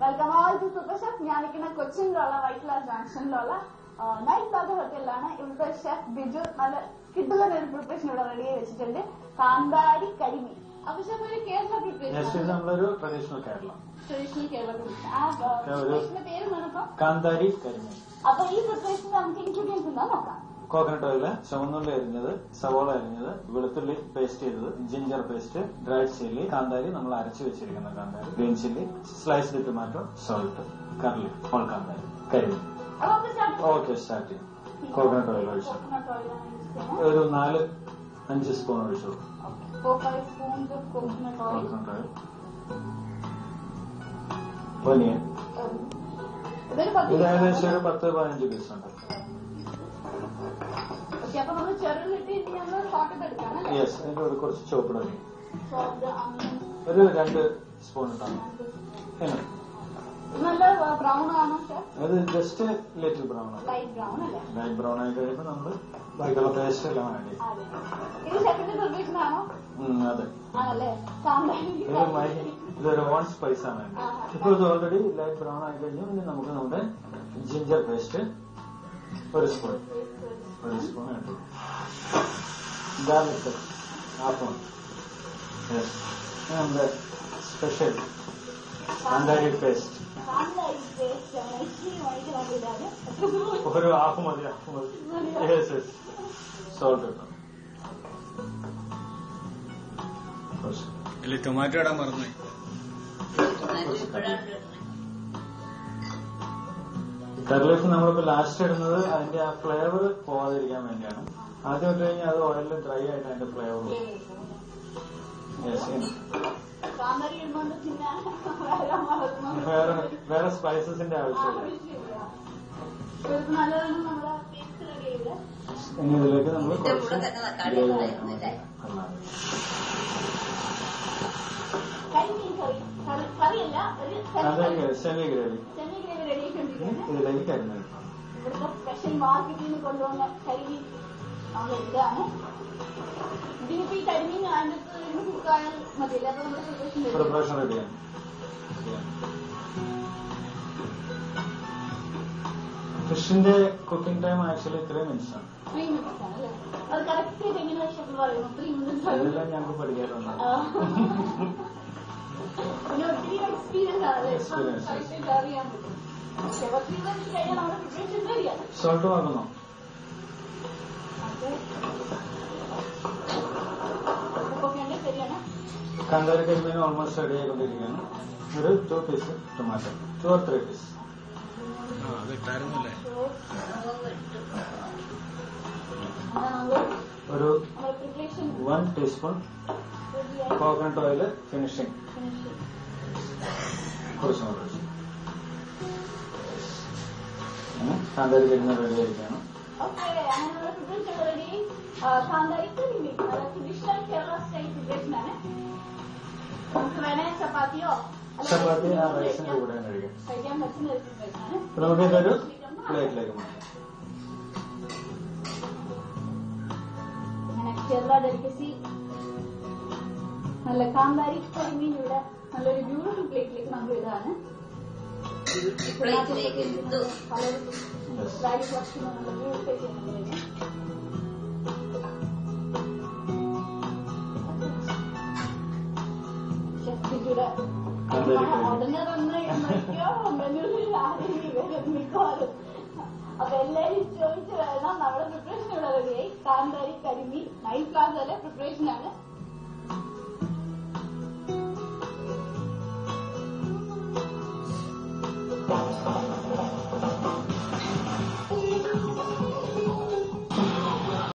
Welcome all to super chef. ഞാനിരിക്കുന്ന കൊച്ചിയിലുള്ള white class ജംഗ്ഷനിലുള്ള നൈറ്റ് പ്ലാസ ഹോട്ടലിലാണ്. ഇവിടുത്തെ ഷെഫ് ബിജു നല്ല കിട്ടുന്ന ഒരു പ്രിപ്പറേഷൻ ഇവിടെ റെഡിയായി വെച്ചിട്ടുണ്ട്. കാന്താരി കരിമീൻ. അപ്പൊ ഷെഫ് ഒരു കേരള പ്രിപ്പറേഷൻ, നമ്മളൊരു ട്രഡീഷണൽ കേരള പ്രിപ്പറേഷൻ. ആ പ്രിപ്പറേഷന്റെ പേര് പറഞ്ഞപ്പോ കാന്താരി കരിമീൻ. അപ്പൊ ഈ പ്രിപ്പറേഷൻ നമുക്ക് ഇൻഗ്രീഡിയൻസ് എന്താ നോക്കാം. കോക്കനട്ട് ഓയില്, ചുവന്നുള്ളി അരിഞ്ഞത്, സവോള അരിഞ്ഞത്, വെളുത്തുള്ളി പേസ്റ്റ് ചെയ്തത്, ജിഞ്ചർ പേസ്റ്റ്, ഡ്രൈഡ് ചില്ലി, കാന്താരി നമ്മൾ അരച്ചു വെച്ചിരിക്കുന്ന കാന്താരി, green chilli, sliced tomato, salt, കർലി, ഹോൾ കാന്താരി, കരിമീൻ. ഓക്കെ, സ്റ്റാർട്ട് ചെയ്യാം. കോക്കനട്ട് ഓയിൽ ഒഴിച്ചു ഒരു 4-5 സ്പൂൺ ഒഴിച്ചു. കോക്കനട്ട് ഓയിൽ, ഒനിയൻ, ഇത് ഏകദേശം ഒരു 10-15 പീസ് ഉണ്ട്. യെസ്, അതിന്റെ ഒരു കുറച്ച് ചോപ്പിട ഒരു 2 സ്പൂൺ ഇട്ടാണ്. അത് ജസ്റ്റ് ലിറ്റിൽ ബ്രൗൺ ആണ്. ലൈറ്റ് ബ്രൗൺ ആയി കഴിയുമ്പോൾ നമ്മൾ ബാക്കിയുള്ള പേസ്റ്റ് എല്ലാം ആഡ് ചെയ്യും. അതെ, ഇതൊരു ഓൺ സ്പൈസ് ആണ്. ഇപ്പോൾ ഇത് ഓൾറെഡി ലൈറ്റ് ബ്രൗൺ ആയി കഴിഞ്ഞു. ഇനി നമുക്ക് നമ്മുടെ ജിഞ്ചർ പേസ്റ്റ് ഒരു സ്പൂൺ ആഡ് ചെയ്യും. Garlic half. നമ്മുടെ സ്പെഷ്യൽ കാന്താരി പേസ്റ്റ് ഒരു ഹാഫ് മതി. സോൾട്ട് ഇട്ടാം. ടൊമാറ്റോ ഇടാൻ മറന്നു. കറിലീഫ് നമ്മളിപ്പോ ലാസ്റ്റ് ഇടുന്നത് അതിന്റെ ആ ഫ്ലേവർ പോവാതിരിക്കാൻ വേണ്ടിയാണ്. ആദ്യം ഇട്ട് കഴിഞ്ഞാൽ അത് ഓയിലിൽ ഡ്രൈ ആയിട്ട് അതിന്റെ ഫ്ലേവർ പോകും. വേറെ സ്പൈസസിന്റെ ആവശ്യമില്ല. ഇനി ഇതിലേക്ക് നമ്മൾ കുറച്ച് സെമി ഗ്രേവി ഇതിലേക്ക് കരിഞ്ഞെടുക്കാം. ഇവിടുത്തെ സ്പെഷ്യൽ മാർക്കറ്റിൽ നിന്ന് കൊണ്ടുവന്ന കരിമീൻ നമ്മൾ ഇതാണ്. ഇതിനിപ്പോ ഈ കരിമീൻ അതിനകത്ത് കുക്കായാൽ മതിയില്ല. അപ്പൊ നമ്മുടെ പ്രിപ്പറേഷൻ റെഡിയാണ്. ഫിഷിന്റെ കുക്കിംഗ് ടൈം ആക്ച്വലി 3 മിനിറ്റ്സ് ആണ്. 3 മിനിറ്റ്സ് ആണ് അല്ലേ? അത് കറക്റ്റ് ആയിട്ട് എങ്ങനെ പറയുന്നു? 3 മിനിറ്റ്സ് അതെല്ലാം ഞങ്ങൾക്ക് പഠിക്കാറുണ്ട്. പിന്നെ ഒത്തിരി എക്സ്പീരിയൻസ് ആണ് അറിയാൻ പറ്റും. സോൾട്ട് വാങ്ങുന്നോ? കാന്താരി കരിമീൻ ഓൾമോസ്റ്റ് റെഡി ആയിക്കൊണ്ടിരിക്കുകയാണ്. ഒരു 2 പീസ് ടൊമാറ്റോ, 2 or 3 പീസ്. ഒരു 1 ടീസ്പൂൺ കോക്കനട്ട് ഓയിൽ ഫിനിഷിംഗ് കുറച്ചും കൂടെ. കാന്താരി കരിമീൻ റെഡി ആയിരിക്കുകയാണ്. കാന്താരി കരിമീൻ ട്രഡീഷണൽ കേരള സ്റ്റൈൽ പ്രിപ്പറേഷൻ ആണ്. നമുക്ക് വേണേ ചപ്പാത്തിയോ ചപ്പാത്തി ആ റൈസിന്റെ കൂടെ കഴിക്കാൻ പറ്റുന്ന ഒരു പ്രിപ്പറേഷൻ ആണ്. നമുക്ക് ഇതൊരു പ്ലേറ്റിലേക്ക് മാറ്റാം. അങ്ങനെ കേരള ഡെലിക്കസി നല്ല കാന്താരി കരിമീൻ ഇവിടെ നല്ലൊരു ബ്യൂട്ടിഫുൾ പ്ലേറ്റിലേക്ക് നമ്മൾ ഇതാണ്. അപ്പൊ എല്ലാരും ചോദിച്ചു വരണം. നമ്മുടെ പ്രിപ്പറേഷൻ ഇവിടെ റെഡിയായി. കാന്താരി കരിമീൻ നൈറ്റ് പ്ലാസയിലെ പ്രിപ്പറേഷൻ ആണ്.